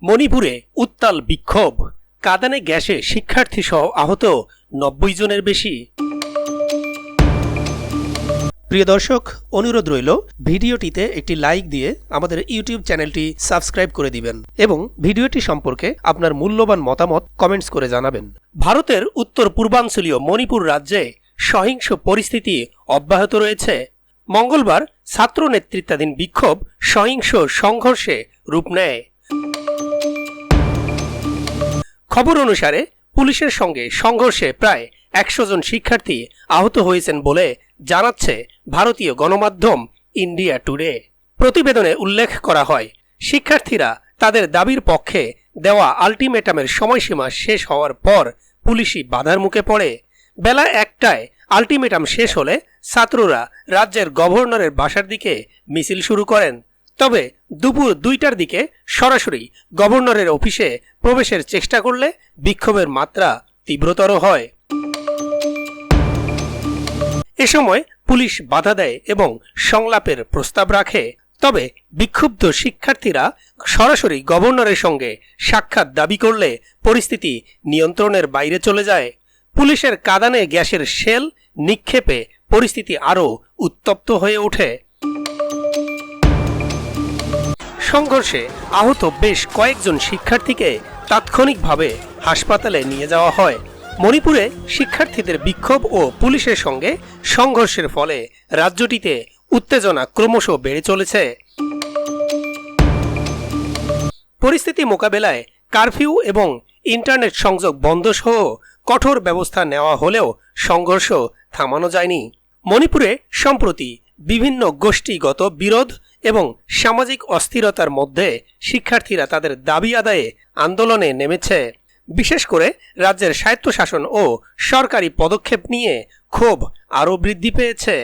মণিপুরে উত্তাল বিক্ষোভ, কাঁদানে গ্যাসে শিক্ষার্থী সহ আহত ৯০ জনের বেশি। প্রিয় দর্শক, অনুরোধ রইল ভিডিওটিতে একটি লাইক দিয়ে আমাদের ইউটিউব চ্যানেলটি সাবস্ক্রাইব করে দিবেন এবং ভিডিওটি সম্পর্কে আপনার মূল্যবান মতামত কমেন্টস করে জানাবেন। ভারতের উত্তর পূর্বাঞ্চলীয় মণিপুর রাজ্যে সহিংস পরিস্থিতি অব্যাহত রয়েছে। মঙ্গলবার ছাত্র নেতৃত্বাধীন বিক্ষোভ সহিংস সংঘর্ষে রূপ নেয়। খবর অনুসারে পুলিশের সঙ্গে সংঘর্ষে প্রায় ১০০ জন শিক্ষার্থী আহত হয়েছেন বলে জানাচ্ছে ভারতীয় গণমাধ্যম ইন্ডিয়া টুডে। প্রতিবেদনে উল্লেখ করা হয়, শিক্ষার্থীরা তাদের দাবির পক্ষে দেওয়া আলটিমেটামের সময়সীমা শেষ হওয়ার পর পুলিশি বাধার মুখে পড়ে। বেলা ১টায় আলটিমেটাম শেষ হলে ছাত্ররা রাজ্যের গভর্নরের বাসার দিকে মিছিল শুরু করেন। তবে দুপুর ২টার দিকে সরাসরি গভর্নরের অফিসে প্রবেশের চেষ্টা করলে বিক্ষোভের মাত্রা তীব্রতর হয়। এ সময় পুলিশ বাধা দেয় এবং সংলাপের প্রস্তাব রাখে। তবে বিক্ষুব্ধ শিক্ষার্থীরা সরাসরি গভর্নরের সঙ্গে সাক্ষাৎ দাবি করলে পরিস্থিতি নিয়ন্ত্রণের বাইরে চলে যায়। পুলিশের কাঁদানে গ্যাসের শেল নিক্ষেপে পরিস্থিতি আরও উত্তপ্ত হয়ে ওঠে। সংঘর্ষে আহত বেশ কয়েকজন শিক্ষার্থীকে তাৎক্ষণিকভাবে হাসপাতালে নিয়ে যাওয়া হয়। মণিপুরে শিক্ষার্থীদের বিক্ষোভ ও পুলিশের সঙ্গে সংঘর্ষের ফলে রাজ্যটিতে উত্তেজনা ক্রমশ বেড়ে চলেছে। পরিস্থিতি মোকাবেলায় কারফিউ এবং ইন্টারনেট সংযোগ বন্ধ সহ কঠোর ব্যবস্থা নেওয়া হলেও সংঘর্ষ থামানো যায়নি। মণিপুরে সম্প্রতি বিভিন্ন গোষ্ঠীগত বিরোধ এবং সামাজিক অস্থিরতার মধ্যে শিক্ষার্থীরা তাদের দাবি আদায়ে আন্দোলনে নেমেছে। বিশেষ করে রাজ্যের স্বায়ত্তশাসন ও সরকারি পদক্ষেপ নিয়ে ক্ষোভ আরও বৃদ্ধি পেয়েছে।